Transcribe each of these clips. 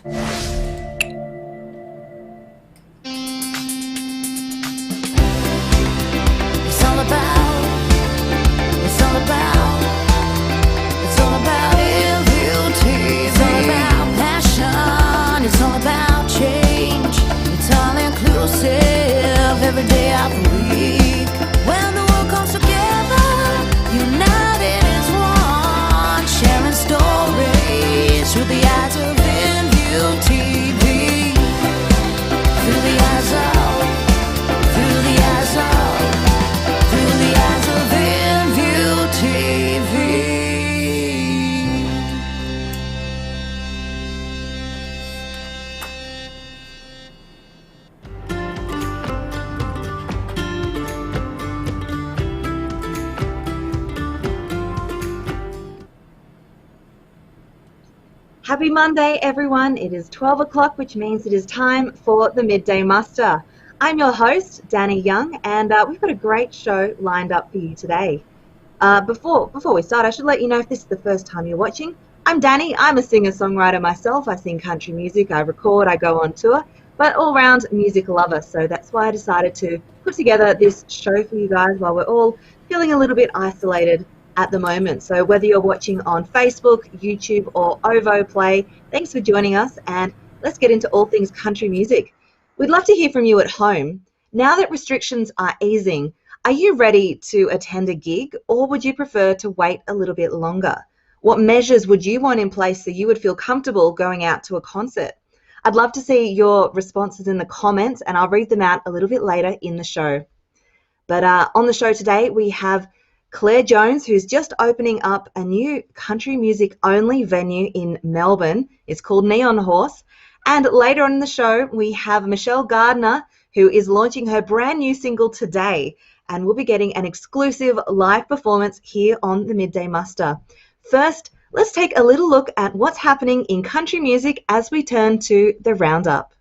It's all about, it's all about, it's all about beauty. It's all about passion. It's all about change. It's all inclusive every day of the week. When the world comes together, united as one, sharing stories through the eyes of NUTV. Through the eyes of, through the eyes of, through the eyes of NUTV. Happy Monday, everyone. It is 12 o'clock, which means it is time for the Midday Muster. I'm your host, Dani Young, and we've got a great show lined up for you today. Before we start, I should let you know if this is the first time you're watching. I'm Dani. I'm a singer-songwriter myself. I sing country music, I record, I go on tour, but all-round music lover. So that's why I decided to put together this show for you guys while we're all feeling a little bit isolated at the moment. So whether you're watching on Facebook, YouTube, or OVO Play, thanks for joining us, and let's get into all things country music. We'd love to hear from you at home. Now that restrictions are easing, are you ready to attend a gig, or would you prefer to wait a little bit longer? What measures would you want in place so you would feel comfortable going out to a concert? I'd love to see your responses in the comments, and I'll read them out a little bit later in the show. But on the show today, we have Clare Jones, who's just opening up a new country music only venue in Melbourne. It's called Neon Horse. And later on in the show, we have Michelle Gardiner, who is launching her brand new single today. And we'll be getting an exclusive live performance here on the Midday Muster. First, let's take a little look at what's happening in country music as we turn to the roundup.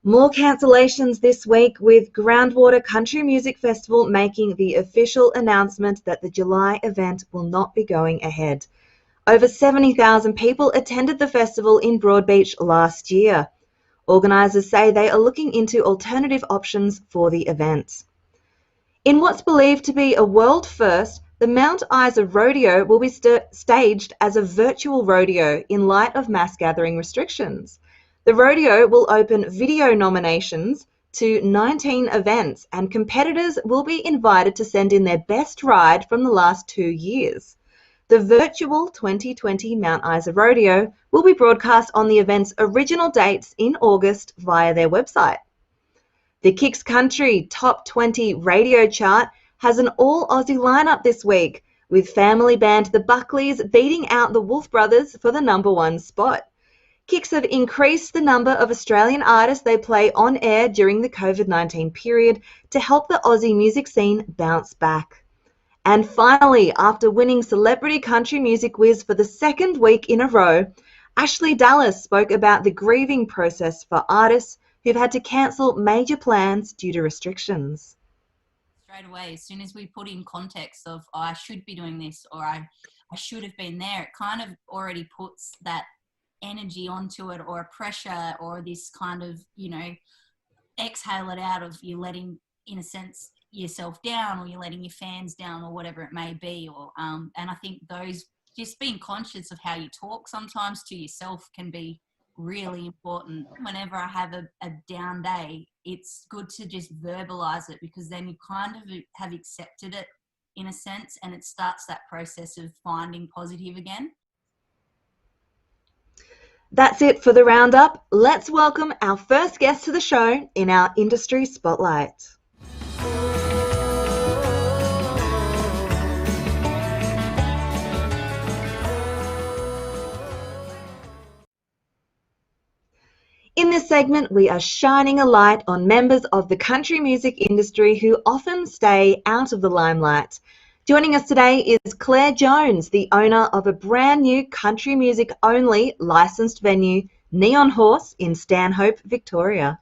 More cancellations this week, with Groundwater Country Music Festival making the official announcement that the July event will not be going ahead. Over 70,000 people attended the festival in Broadbeach last year. Organisers say they are looking into alternative options for the event. In what's believed to be a world first, the Mount Isa Rodeo will be staged as a virtual rodeo in light of mass gathering restrictions. The rodeo will open video nominations to 19 events, and competitors will be invited to send in their best ride from the last 2 years. The virtual 2020 Mount Isa Rodeo will be broadcast on the event's original dates in August via their website. The Kicks Country Top 20 radio chart has an all-Aussie lineup this week, with family band The Buckleys beating out the Wolf Brothers for the #1 spot. Kicks have increased the number of Australian artists they play on air during the COVID-19 period to help the Aussie music scene bounce back. And finally, after winning Celebrity Country Music Quiz for the second week in a row, Ashley Dallas spoke about the grieving process for artists who've had to cancel major plans due to restrictions. Straight away, as soon as we put in context of, oh, I should be doing this, or I should have been there, it kind of already puts that energy onto it, or a pressure, or this kind of, exhale it out of you letting, in a sense, yourself down, or you're letting your fans down, or whatever it may be. Or and I think those, just being conscious of how you talk sometimes to yourself can be really important. Whenever I have a down day, it's good to just verbalize it, because then you kind of have accepted it in a sense, and it starts that process of finding positive again. That's it for the roundup. Let's welcome our first guest to the show in our industry spotlight. In this segment, we are shining a light on members of the country music industry who often stay out of the limelight. Joining us today is Clare Jones, the owner of a brand new country music only licensed venue, Neon Horse, in Stanhope, Victoria.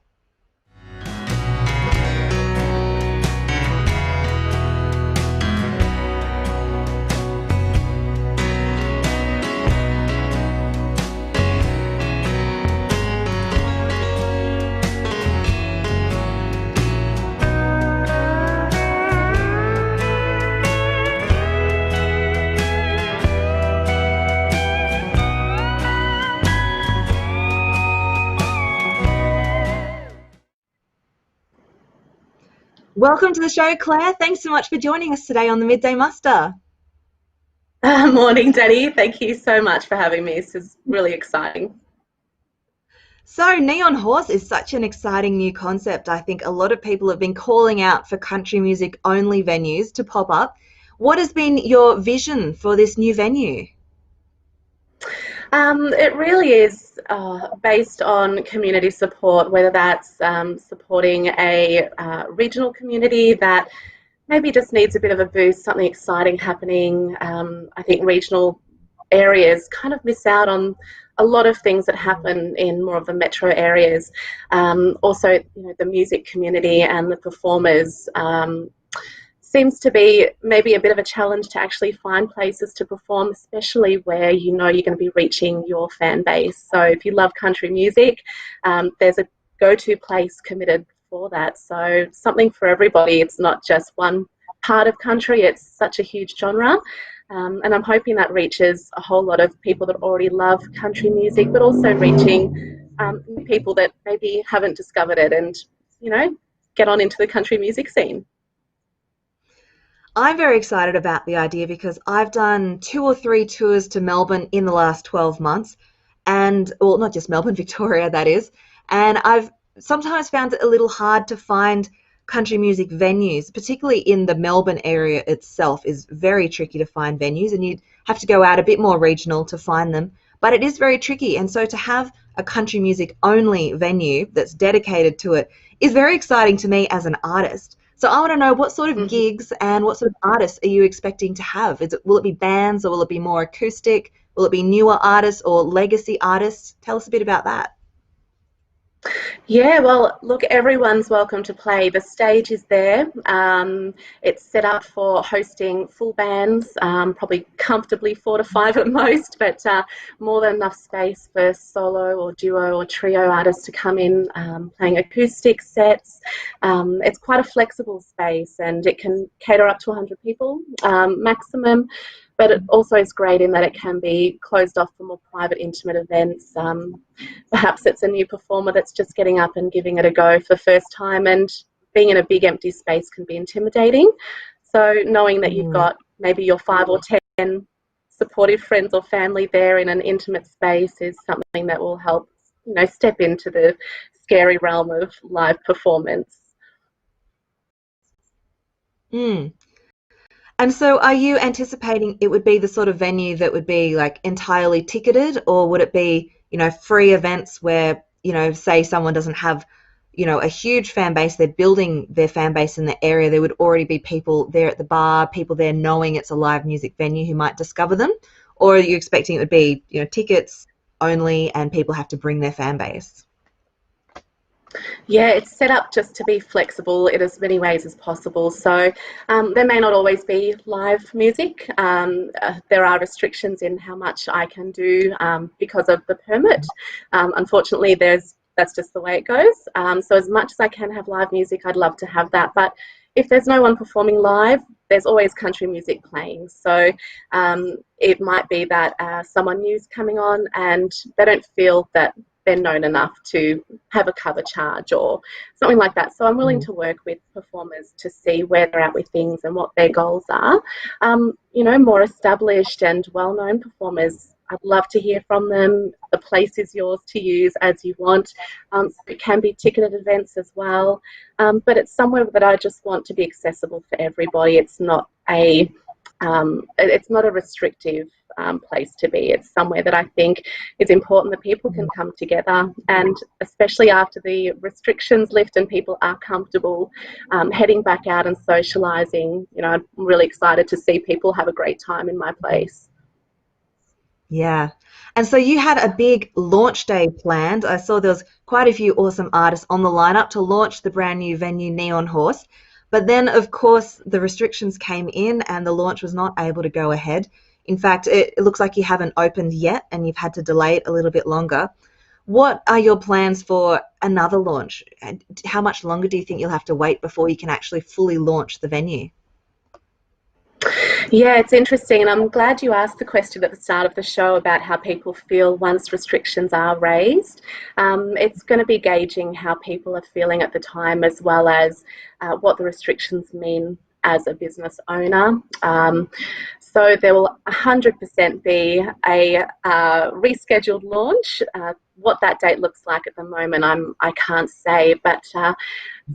Welcome to the show, Claire. Thanks so much for joining us today on the Midday Muster. Morning, Dani. Thank you so much for having me. This is really exciting. So Neon Horse is such an exciting new concept. I think a lot of people have been calling out for country music only venues to pop up. What has been your vision for this new venue? It really is based on community support, whether that's supporting a regional community that maybe just needs a bit of a boost, something exciting happening. I think regional areas kind of miss out on a lot of things that happen in more of the metro areas. Also, you know, the music community and the performers seems to be maybe a bit of a challenge to actually find places to perform, especially where you know you're going to be reaching your fan base. So if you love country music, there's a go-to place committed for that. So something for everybody. It's not just one part of country. It's such a huge genre. And I'm hoping that reaches a whole lot of people that already love country music, but also reaching people that maybe haven't discovered it and, you know, get on into the country music scene. I'm very excited about the idea because I've done 2 or 3 tours to Melbourne in the last 12 months, and, well, not just Melbourne, Victoria, that is, and I've sometimes found it a little hard to find country music venues, particularly in the Melbourne area itself is very tricky to find venues, and you'd have to go out a bit more regional to find them, but it is very tricky. And so to have a country music only venue that's dedicated to it is very exciting to me as an artist. So I want to know, what sort of gigs and what sort of artists are you expecting to have? Will it be bands, or will it be more acoustic? Will it be newer artists or legacy artists? Tell us a bit about that. Yeah, well, look, everyone's welcome to play. The stage is there. It's set up for hosting full bands, probably comfortably 4 to 5 at most, but more than enough space for solo or duo or trio artists to come in playing acoustic sets. It's quite a flexible space, and it can cater up to 100 people maximum. But it also is great in that it can be closed off for more private, intimate events. Perhaps it's a new performer that's just getting up and giving it a go for the first time, and being in a big empty space can be intimidating. So knowing that you've got maybe your 5 or 10 supportive friends or family there in an intimate space is something that will help, you know, step into the scary realm of live performance. And so are you anticipating it would be the sort of venue that would be like entirely ticketed, or would it be, you know, free events where, you know, say someone doesn't have, you know, a huge fan base, they're building their fan base in the area, there would already be people there at the bar, people there knowing it's a live music venue who might discover them? Or are you expecting it would be, you know, tickets only and people have to bring their fan base? Yeah, it's set up just to be flexible in as many ways as possible. So there may not always be live music. There are restrictions in how much I can do because of the permit. Unfortunately, that's just the way it goes. So as much as I can have live music, I'd love to have that. But if there's no one performing live, there's always country music playing. So it might be that someone new's coming on and they don't feel that they're known enough to have a cover charge or something like that. So I'm willing to work with performers to see where they're at with things and what their goals are. You know, more established and well-known performers, I'd love to hear from them. The place is yours to use as you want. It can be ticketed events as well, but it's somewhere that I just want to be accessible for everybody. It's not a restrictive place to be. It's somewhere that I think is important that people can come together, and especially after the restrictions lift and people are comfortable heading back out and socialising. You know, I'm really excited to see people have a great time in my place. Yeah. And so you had a big launch day planned. I saw there was quite a few awesome artists on the lineup to launch the brand new venue Neon Horse. But then, of course, the restrictions came in and the launch was not able to go ahead. In fact, it looks like you haven't opened yet and you've had to delay it a little bit longer. What are your plans for another launch? And how much longer do you think you'll have to wait before you can actually fully launch the venue? Yeah, it's interesting, and I'm glad you asked the question at the start of the show about how people feel once restrictions are raised. It's going to be gauging how people are feeling at the time, as well as what the restrictions mean as a business owner. So there will 100% be a rescheduled launch. What that date looks like at the moment, I can't say, but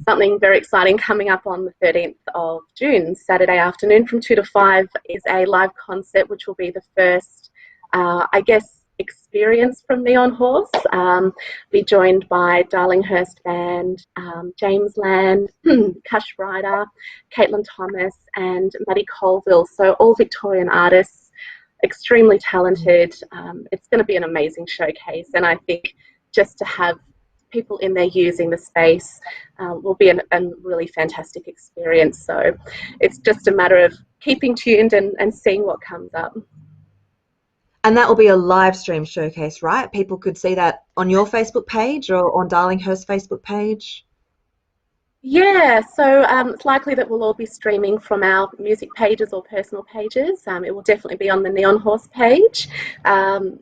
something very exciting coming up on the 13th of June, Saturday afternoon from 2 to 5 is a live concert, which will be the first, I guess, experience from Neon Horse. Be joined by Darlinghurst Band, James Land, Cush Ryder, Caitlin Thomas, and Maddie Colville. So all Victorian artists, extremely talented. It's going to be an amazing showcase, and I think just to have people in there using the space will be a really fantastic experience. So it's just a matter of keeping tuned and seeing what comes up. And that will be a live stream showcase, right? People could see that on your Facebook page or on Darlinghurst's Facebook page? Yeah, so it's likely that we'll all be streaming from our music pages or personal pages. It will definitely be on the Neon Horse page, and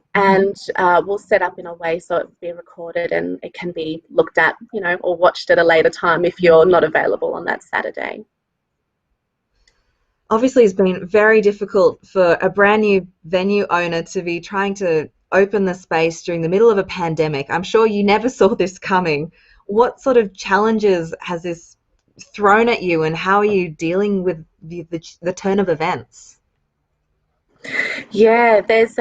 we'll set up in a way so it will be recorded and it can be looked at, or watched at a later time if you're not available on that Saturday. Obviously, it's been very difficult for a brand new venue owner to be trying to open the space during the middle of a pandemic. I'm sure you never saw this coming. What sort of challenges has this thrown at you, and how are you dealing with the turn of events? Yeah, there's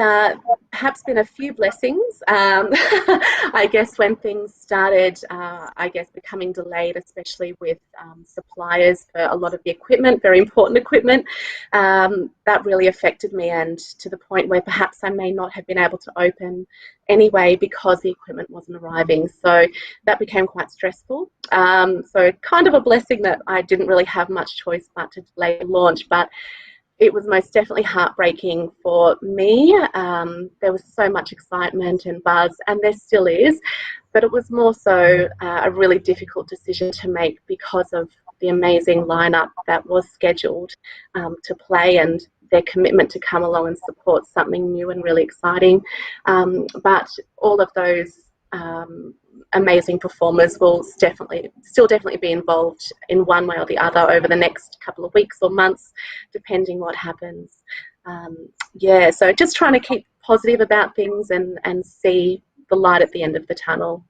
perhaps been a few blessings. I guess when things started, becoming delayed, especially with suppliers for a lot of the equipment, very important equipment, that really affected me, and to the point where perhaps I may not have been able to open anyway because the equipment wasn't arriving. So that became quite stressful. So kind of a blessing that I didn't really have much choice but to delay the launch, but it was most definitely heartbreaking for me. There was so much excitement and buzz, and there still is, but it was more so a really difficult decision to make because of the amazing lineup that was scheduled to play and their commitment to come along and support something new and really exciting. But all of those amazing performers will still definitely be involved in one way or the other over the next couple of weeks or months, depending what happens. So just trying to keep positive about things and see the light at the end of the tunnel.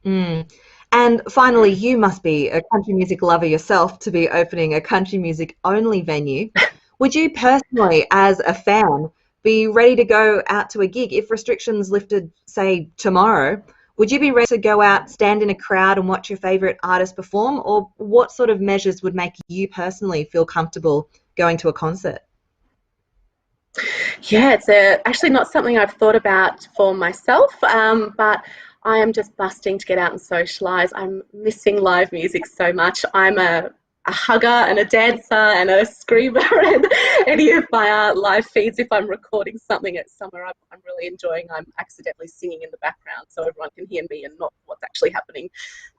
And finally, you must be a country music lover yourself to be opening a country music only venue. Would you personally, as a fan, be ready to go out to a gig if restrictions lifted, say, tomorrow? Would you be ready to go out, stand in a crowd and watch your favourite artist perform? Or what sort of measures would make you personally feel comfortable going to a concert? Yeah, it's actually not something I've thought about for myself, but I am just busting to get out and socialise. I'm missing live music so much. I'm a hugger and a dancer and a screamer, and any of my live feeds, if I'm recording something at somewhere I'm really enjoying, I'm accidentally singing in the background so everyone can hear me and not what's actually happening.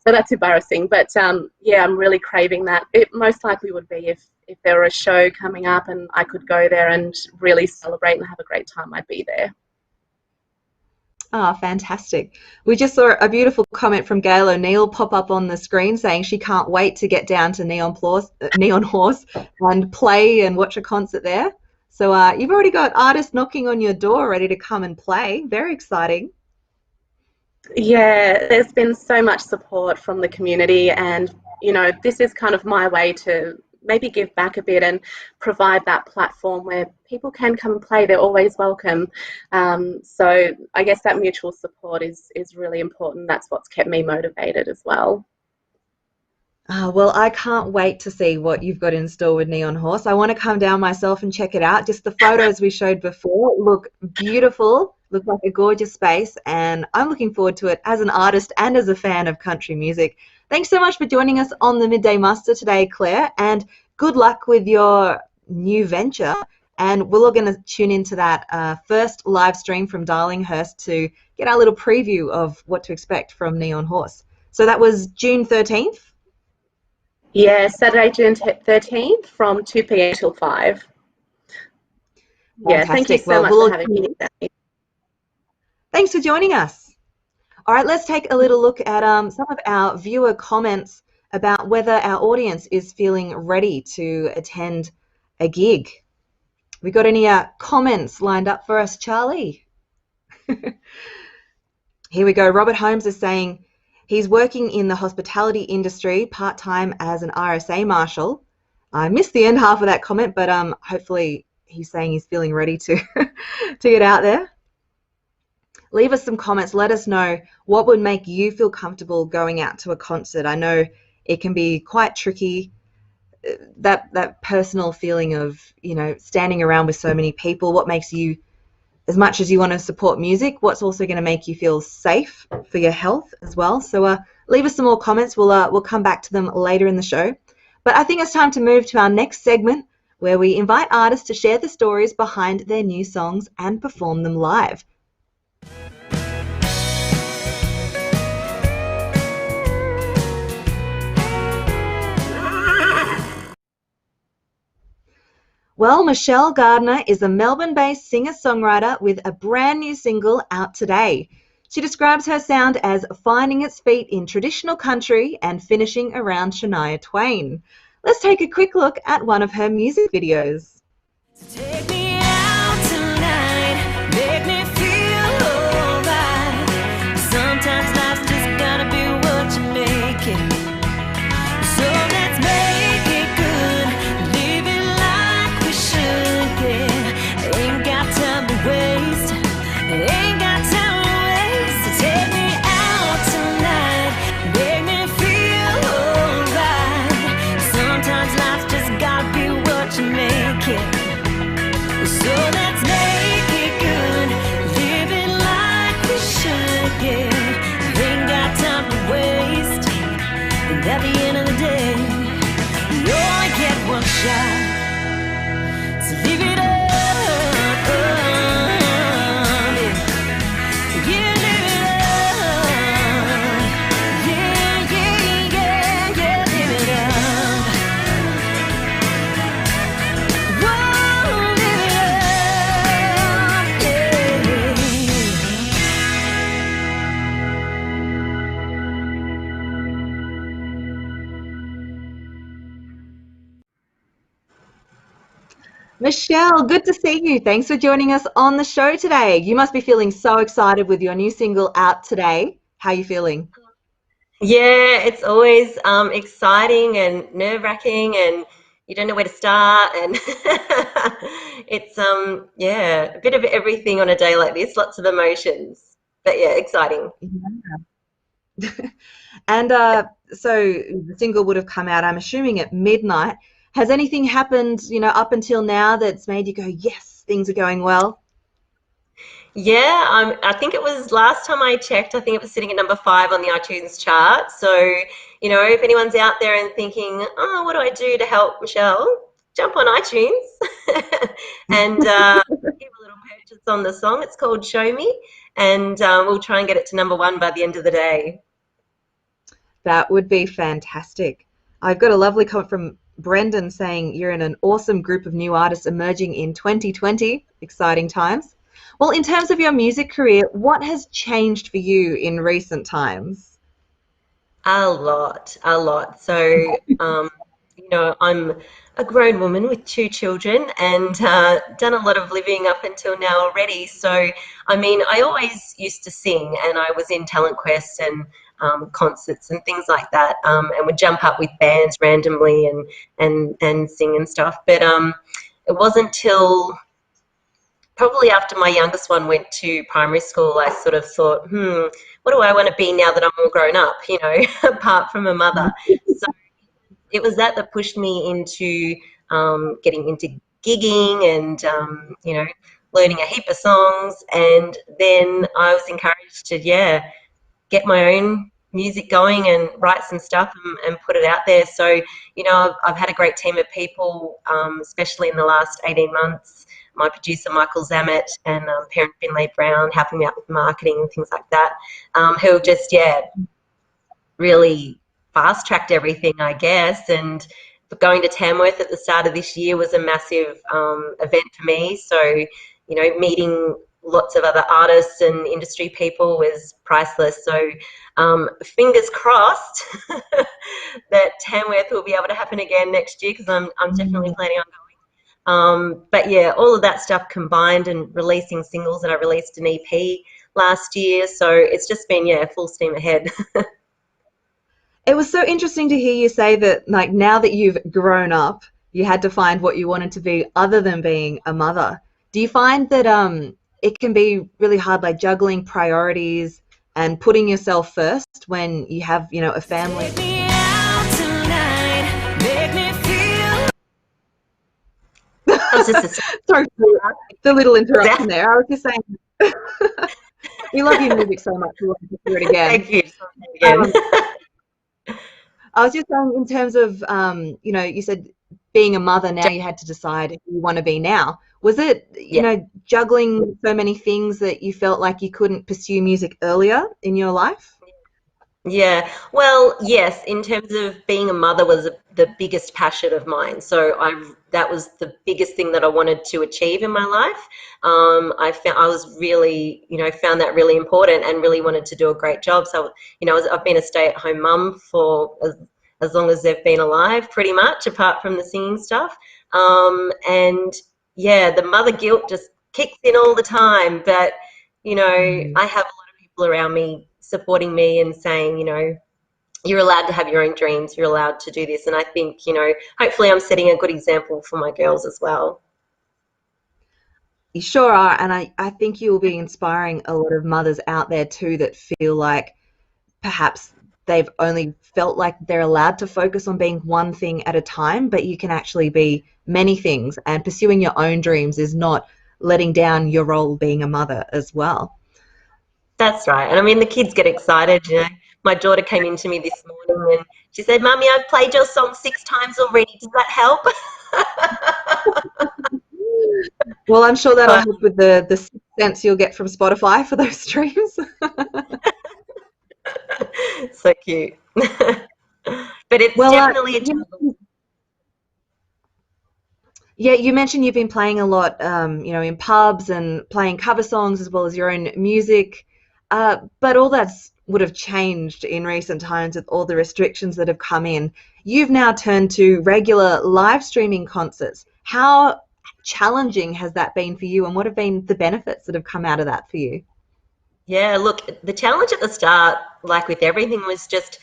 So that's embarrassing, but I'm really craving that. It most likely would be if there were a show coming up and I could go there and really celebrate and have a great time, I'd be there. Oh, fantastic. We just saw a beautiful comment from Gail O'Neill pop up on the screen saying she can't wait to get down to Neon Horse and play and watch a concert there. So you've already got artists knocking on your door ready to come and play. Very exciting. Yeah, there's been so much support from the community, and this is kind of my way to maybe give back a bit and provide that platform where people can come and play. They're always welcome. So I guess that mutual support is really important. That's what's kept me motivated as well. Well, I can't wait to see what you've got in store with Neon Horse. I want to come down myself and check it out. Just the photos we showed before look beautiful, look like a gorgeous space, and I'm looking forward to it as an artist and as a fan of country music. Thanks so much for joining us on the Midday Muster today, Claire, and good luck with your new venture. And we're all going to tune into that first live stream from Darlinghurst to get our little preview of what to expect from Neon Horse. So that was June 13th? Yeah, Saturday, June 13th from 2 p.m. till 5. Yeah, thank you Fantastic. so Well, much we'll for all having tune me, in. Dani. Thanks for joining us. All right, let's take a little look at some of our viewer comments about whether our audience is feeling ready to attend a gig. We got any comments lined up for us, Charlie? Here we go. Robert Holmes is saying he's working in the hospitality industry part-time as an RSA marshal. I missed the end half of that comment, but hopefully he's saying he's feeling ready to to get out there. Leave us some comments. Let us know what would make you feel comfortable going out to a concert. I know it can be quite tricky, that personal feeling of, standing around with so many people. What makes you, as much as you want to support music, what's also going to make you feel safe for your health as well? So leave us some more comments. We'll come back to them later in the show. But I think it's time to move to our next segment, where we invite artists to share the stories behind their new songs and perform them live. Well, Michelle Gardiner is a Melbourne-based singer-songwriter with a brand new single out today. She describes her sound as finding its feet in traditional country and finishing around Shania Twain. Let's take a quick look at one of her music videos. Take me out tonight, make me feel alright. Sometimes life's just gotta be what you make it. So let's make it good, live it like we should, yeah. Ain't got time to waste, ain't got time to waste. So take me out tonight, make me feel alright. Sometimes life's just gotta be what you make it. So let's make it good, live it like we should, yeah. Ain't got time to waste, and at the end of the day, you only get one shot, so live it up, yeah. Yeah, live it up, yeah, yeah, yeah, yeah, live it up. Whoa, live it up, yeah. Michelle, good to see you. Thanks for joining us on the show today. You must be feeling so excited with your new single out today. How are you feeling? Yeah, it's always exciting and nerve-wracking, and you don't know where to start. And it's yeah, a bit of everything on a day like this. Lots of emotions, but yeah, exciting. And so the single would have come out, I'm assuming, at midnight. Has anything happened, up until now that's made you go, yes, things are going well? Yeah, I think it was last time I checked. I think it was sitting at number 5 on the iTunes chart. So if anyone's out there and thinking, oh, what do I do to help Michelle? Jump on iTunes and give a little purchase on the song. It's called Show Me, and we'll try and get it to number 1 by the end of the day. That would be fantastic. I've got a lovely comment from Brendan saying you're in an awesome group of new artists emerging in 2020. Exciting times. Well, in terms of your music career, what has changed for you in recent times? A lot, a lot. So, I'm a grown woman with 2 children and done a lot of living up until now already. So, I mean, I always used to sing, and I was in talent quest and concerts and things like that, and would jump up with bands randomly and sing and stuff. But it wasn't till probably after my youngest one went to primary school, I sort of thought, what do I want to be now that I'm all grown up, apart from a mother. So it was that pushed me into getting into gigging and, learning a heap of songs. And then I was encouraged to, get my own music going and write some stuff and put it out there. So, I've had a great team of people, especially in the last 18 months. My producer, Michael Zammett, and parent Finlay Brown, helping me out with marketing and things like that, who just, really fast-tracked everything, I guess. And going to Tamworth at the start of this year was a massive event for me. So, you know, meeting lots of other artists and industry people was priceless. So fingers crossed that Tamworth will be able to happen again next year, because I'm definitely planning on going. But yeah, all of that stuff combined, and releasing singles, and I released an EP last year. So it's just been, yeah, full steam ahead. It was so interesting to hear you say that, like, now that you've grown up, you had to find what you wanted to be other than being a mother. Do you find that it can be really hard, like juggling priorities and putting yourself first when you have, you know, a family? Take me out tonight, make me feel. That was just Sorry for the little interruption there. I was just saying, we love your music so much. We want to hear it again. Thank you. Again. I was just saying, in terms of, you know, you said being a mother, now you had to decide who you want to be now. Was it, you know, juggling so many things that you felt like you couldn't pursue music earlier in your life? Yeah, well, yes, in terms of being a mother was the biggest passion of mine. So that was the biggest thing that I wanted to achieve in my life. I was really, you know, found that really important and really wanted to do a great job. So, you know, I've been a stay-at-home mum for as long as they've been alive, pretty much, apart from the singing stuff. And yeah, the mother guilt just kicks in all the time. But, you know, I have a lot of people around me supporting me and saying, you know, you're allowed to have your own dreams, you're allowed to do this. And I think, you know, hopefully I'm setting a good example for my girls as well. You sure are, and I think you will be inspiring a lot of mothers out there too that feel like perhaps they've only felt like they're allowed to focus on being one thing at a time, but you can actually be many things, and pursuing your own dreams is not letting down your role being a mother as well. That's right. And I mean, the kids get excited, you know. My daughter came in to me this morning and she said, Mummy, I've played your song 6 times already. Does that help? Well, I'm sure that'll help with the 6 cents you'll get from Spotify for those streams. So cute. But it's definitely a juggle. Yeah, you mentioned you've been playing a lot, you know, in pubs and playing cover songs as well as your own music. But all that's would have changed in recent times with all the restrictions that have come in. You've now turned to regular live streaming concerts. How challenging has that been for you, and what have been the benefits that have come out of that for you? Yeah, look, the challenge at the start, like with everything, was just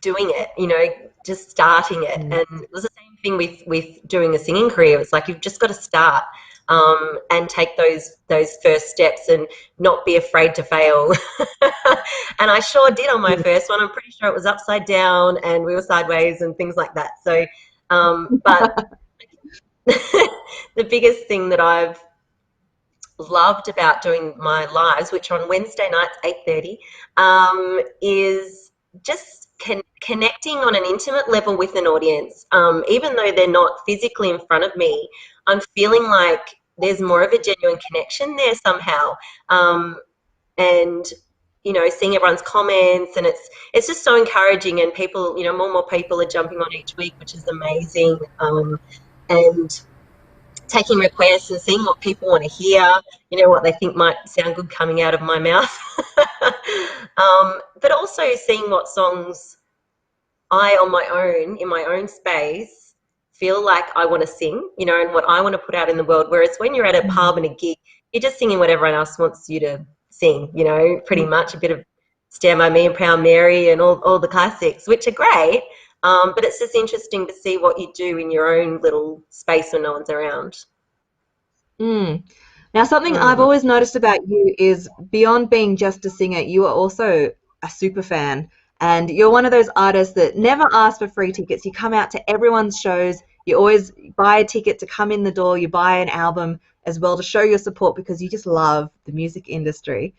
doing it, you know, just starting it. And it was the same thing with doing a singing career. It's like you've just got to start and take those first steps and not be afraid to fail. And I sure did on my first one. I'm pretty sure it was upside down and we were sideways and things like that. So, but the biggest thing that I've loved about doing my lives, which are on Wednesday nights, 8:30, is just connecting on an intimate level with an audience. Even though they're not physically in front of me, I'm feeling like there's more of a genuine connection there somehow. And you know, seeing everyone's comments, and it's just so encouraging, and people, you know, more and more people are jumping on each week, which is amazing. And taking requests and seeing what people want to hear, you know, what they think might sound good coming out of my mouth. But also seeing what songs I, on my own, in my own space, feel like I want to sing, you know, and what I want to put out in the world. Whereas when you're at a pub and a gig, you're just singing what everyone else wants you to sing, you know, pretty much a bit of Stand By Me and Proud Mary and all the classics, which are great. But it's just interesting to see what you do in your own little space when no one's around. Now, something I've always noticed about you is beyond being just a singer, you are also a super fan. And you're one of those artists that never ask for free tickets. You come out to everyone's shows. You always buy a ticket to come in the door. You buy an album as well to show your support because you just love the music industry.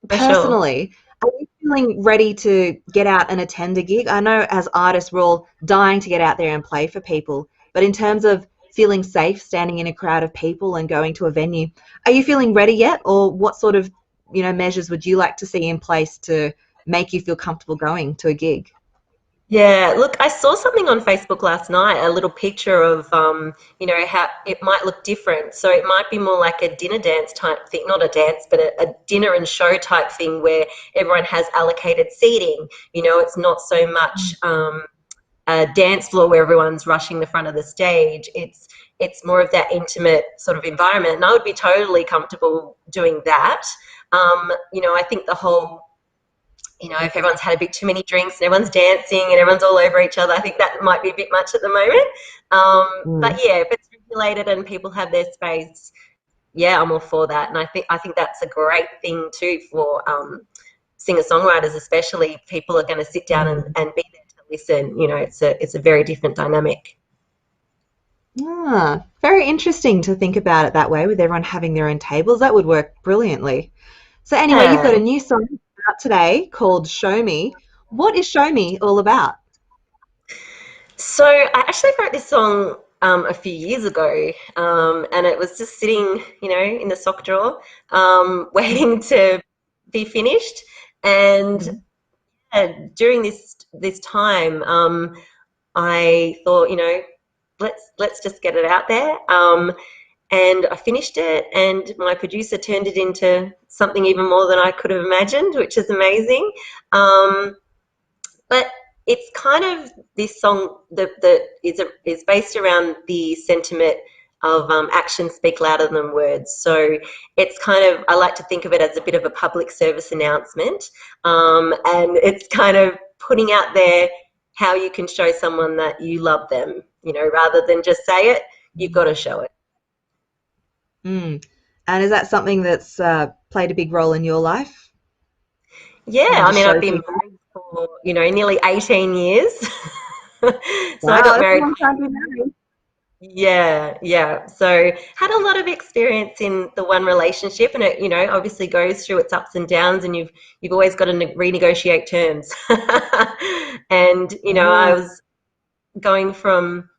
For sure. Personally, are you feeling ready to get out and attend a gig? I know as artists, we're all dying to get out there and play for people. But in terms of feeling safe standing in a crowd of people and going to a venue, are you feeling ready yet? Or what sort of, you know, measures would you like to see in place to make you feel comfortable going to a gig? Yeah, look, I saw something on Facebook last night, a little picture of, how it might look different. So it might be more like a dinner dance type thing, not a dance, but a dinner and show type thing where everyone has allocated seating. It's not so much a dance floor where everyone's rushing the front of the stage. It's more of that intimate sort of environment, and I would be totally comfortable doing that. I think the whole if everyone's had a bit too many drinks and everyone's dancing and everyone's all over each other, I think that might be a bit much at the moment. But yeah, if it's regulated and people have their space, yeah, I'm all for that. And I think that's a great thing too for singer-songwriters, especially. People are going to sit down and be there to listen. It's a very different dynamic. Very interesting to think about it that way, with everyone having their own tables. That would work brilliantly. So anyway, you've got a Yeah. new song out today called Show Me. What is Show Me all about? So I actually wrote this song a few years ago, and it was just sitting, in the sock drawer, waiting to be finished. And during this time, I thought, let's just get it out there. And I finished it, and my producer turned it into something even more than I could have imagined, which is amazing. Um, but it's kind of this song that is based around the sentiment of actions speak louder than words. So it's kind of, I like to think of it as a bit of a public service announcement, and it's kind of putting out there how you can show someone that you love them. Rather than just say it, you've got to show it. Mm. And is that something that's played a big role in your life? Yeah, Having I to mean, I've show been people? married for, nearly 18 years. So I Wow, got that's a married. long time to be married. Yeah, yeah. So had a lot of experience in the one relationship, and it, obviously goes through its ups and downs, and you've always got to renegotiate terms. And I Yeah. was going from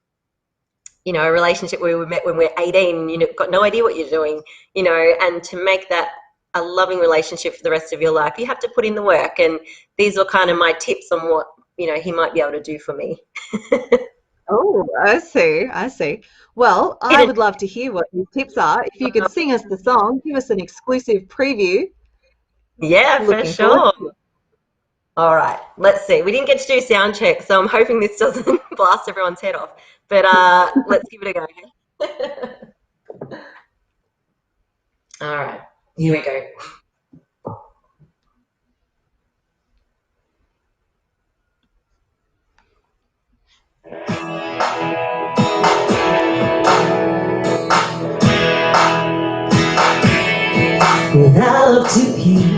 a relationship where we met when we're 18, and got no idea what you're doing, and to make that a loving relationship for the rest of your life, you have to put in the work. And these were kind of my tips on what he might be able to do for me. Oh, I see. I see. Well, I would love to hear what these tips are. If you could sing us the song, give us an exclusive preview. Yeah, for Looking forward sure. to it. All right, let's see. We didn't get to do sound check, so I'm hoping this doesn't blast everyone's head off. But let's give it a go. All right, here we go. Well, I love to hear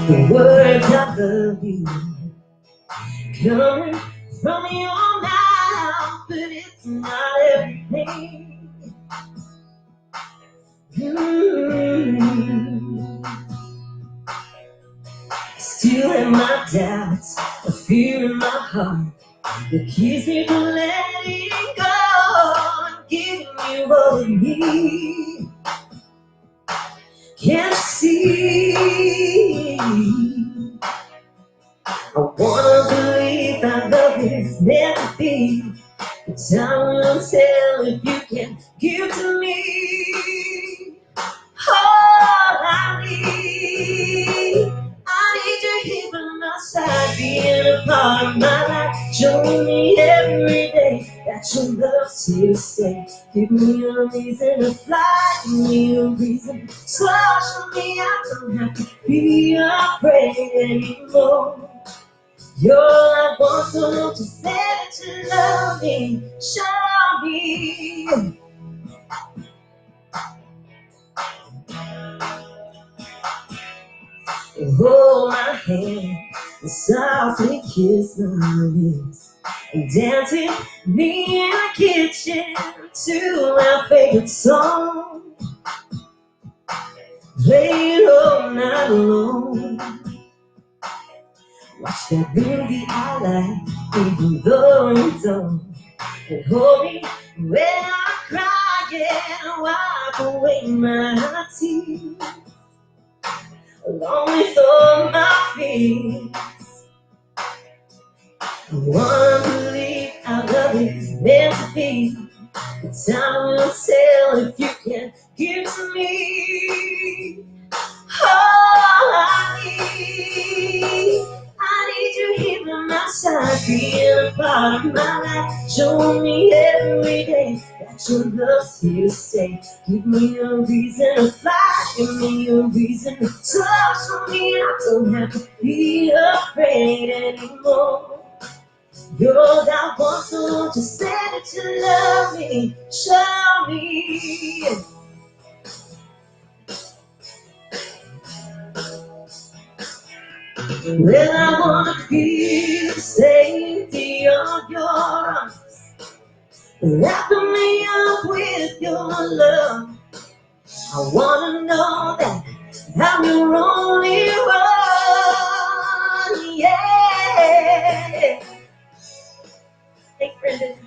the words I love you coming from your mouth, but it's not everything. Still in my doubts, a fear in my heart that keeps me from letting go and giving you all of me. Can't see. I wanna believe that love is meant to be. But time will tell if you can give to me. All I need. I need you here by my side, being a part of my life. Showing me every day that your love's here to stay. Give me a reason to fly, give me a reason to show me I don't have to be afraid anymore. You're like one, so don't you say that you love me. Show me. Hold my hand and softly kiss my lips, and dance with me in the kitchen to our favorite song. Play it all night long. Watch that movie I like, even though you don't. And hold me when I'm crying, wipe away my tears, along with all my fears. One believe our love is meant to be. The time will tell if you can give to me. Oh, I need you here by my side, being a part of my life. Show me every day that your love's here to stay. Give me a reason to fly, give me a reason to talk. Show me I don't have to be afraid anymore. You're that one, so just say that you love me. Show me. Well, I wanna feel the safety of your arms, wrapping me up with your love. I wanna know that I'm your only one. Yeah. Thanks, Brendan.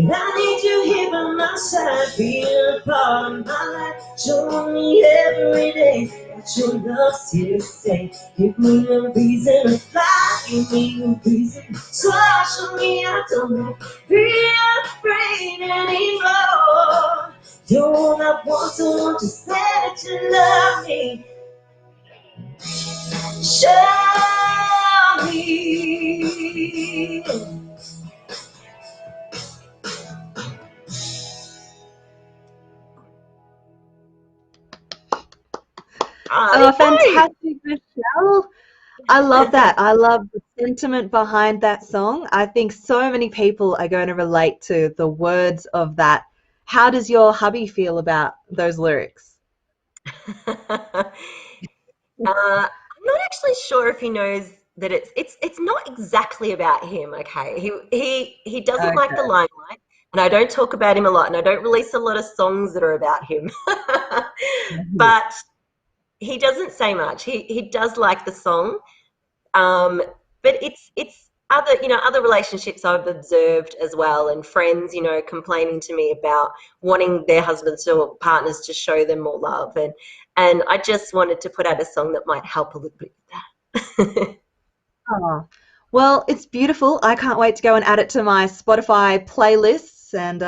I need you here by my side, being a part of my life. Show me every day that your love's here to stay. Give me a reason to fly, give me a reason to fly. Show me I don't have to be afraid anymore. You're not one, so just say that you love me. Show me. Oh, fantastic, Michelle. I love that. I love the sentiment behind that song. I think so many people are going to relate to the words of that. How does your hubby feel about those lyrics? I'm not actually sure if he knows that it's not exactly about him. Okay, he doesn't like the Okay. limelight, and I don't talk about him a lot, and I don't release a lot of songs that are about him. Mhm. But he doesn't say much. He does like the song, um, but it's other other relationships I've observed as well, and friends complaining to me about wanting their husbands or partners to show them more love, and I just wanted to put out a song that might help a little bit with that. Oh, well, it's beautiful. I can't wait to go and add it to my Spotify playlists. And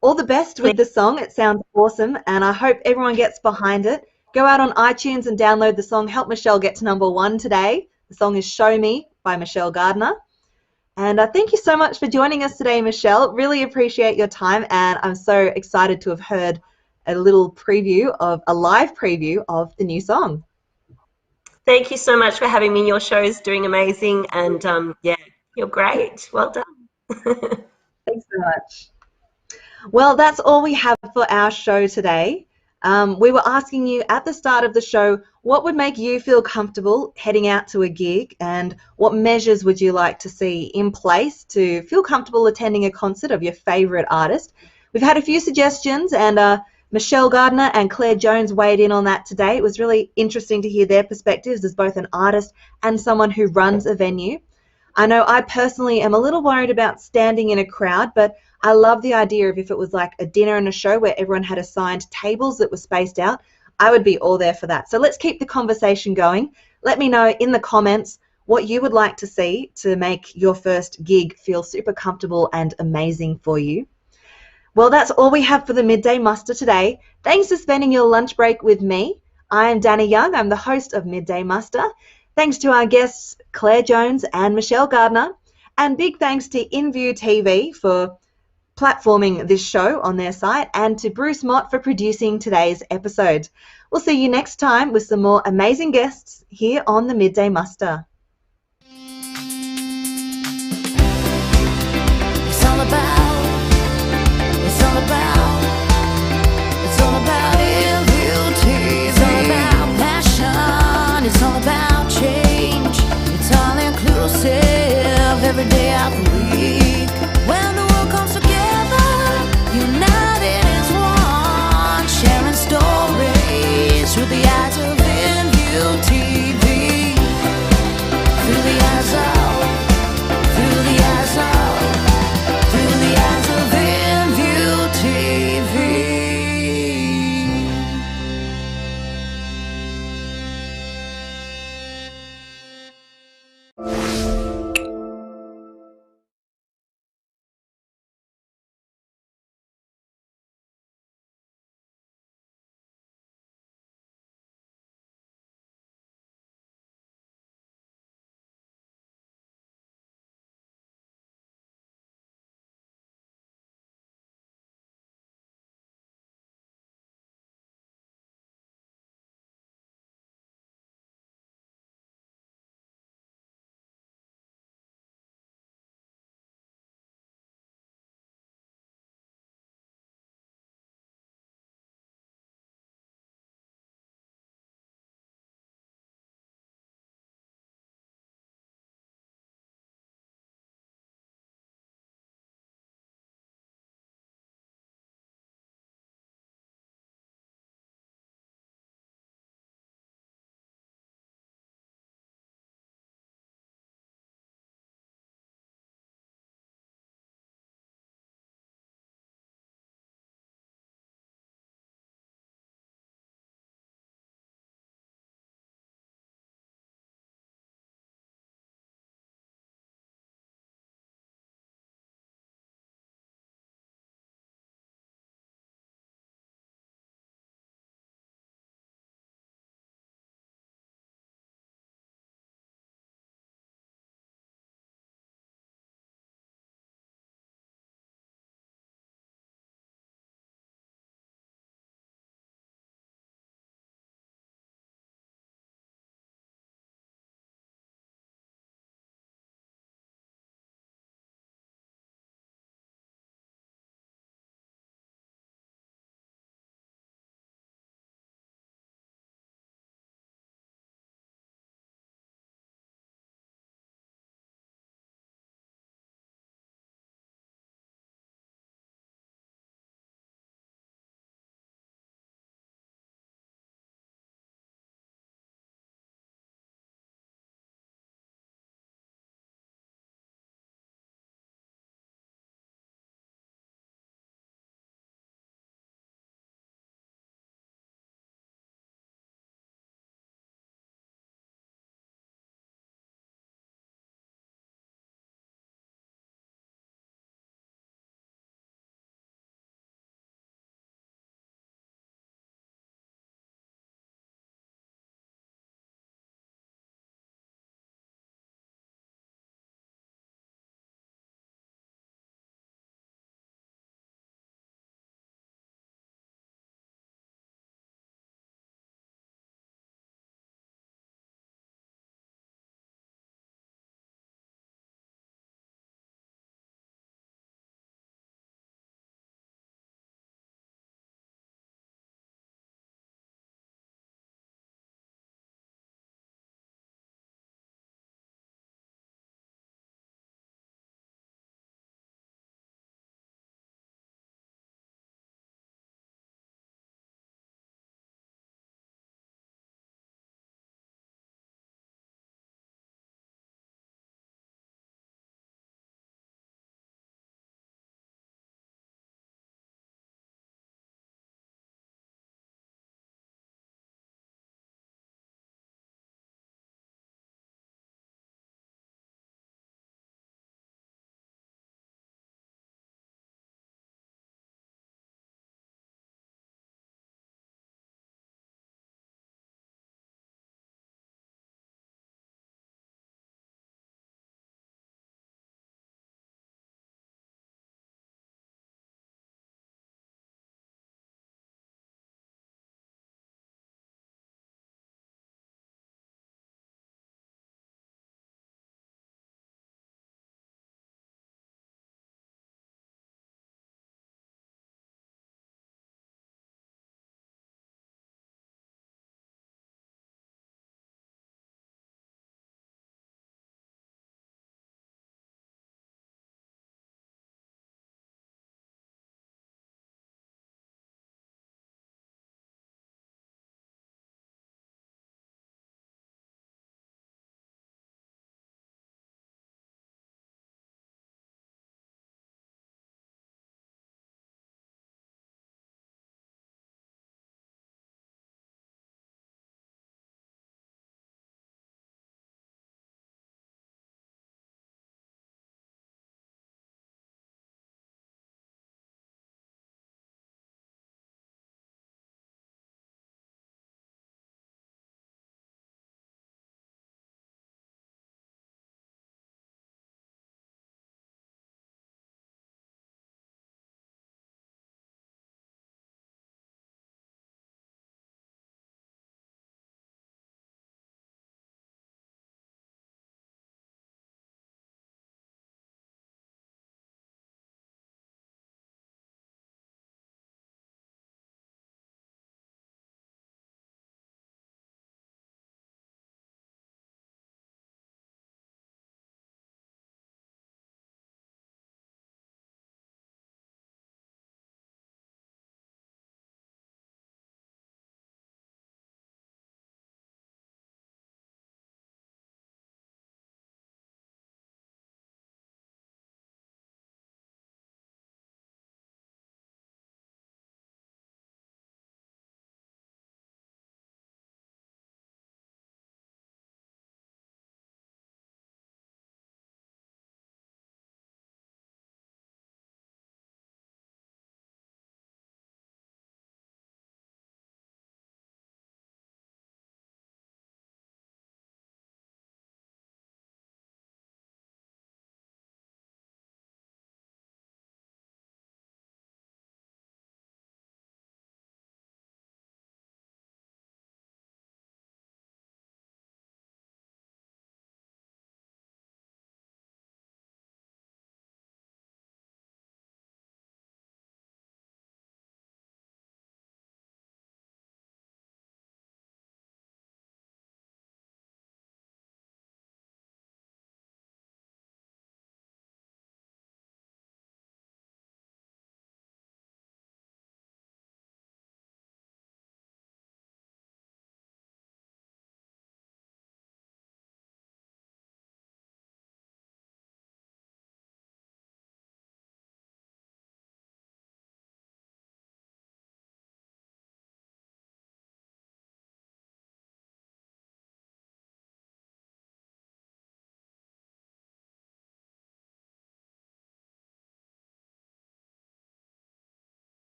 all the best with the song. It sounds awesome, and I hope everyone gets behind it. Go out on iTunes and download the song. Help Michelle get to #1 today. The song is "Show Me" by Michelle Gardiner. And thank you so much for joining us today, Michelle. Really appreciate your time, and I'm so excited to have heard a little preview of a live preview of the new song. Thank you so much for having me. Your show's doing amazing, and yeah, you're great. Well done. Thanks so much. Well, that's all we have for our show today. We were asking you at the start of the show, what would make you feel comfortable heading out to a gig, and what measures would you like to see in place to feel comfortable attending a concert of your favourite artist? We've had a few suggestions, and Michelle Gardiner and Clare Jones weighed in on that today. It was really interesting to hear their perspectives as both an artist and someone who runs a venue. I know I personally am a little worried about standing in a crowd, but I love the idea of if it was like a dinner and a show where everyone had assigned tables that were spaced out. I would be all there for that. So let's keep the conversation going. Let me know in the comments what you would like to see to make your first gig feel super comfortable and amazing for you. Well, that's all we have for the Midday Muster today. Thanks for spending your lunch break with me. I am Dani Young. I'm the host of Midday Muster. Thanks to our guests, Clare Jones and Michelle Gardiner. And big thanks to InView TV for platforming this show on their site, and to Bruce Mott for producing today's episode. We'll see you next time with some more amazing guests here on the Midday Muster.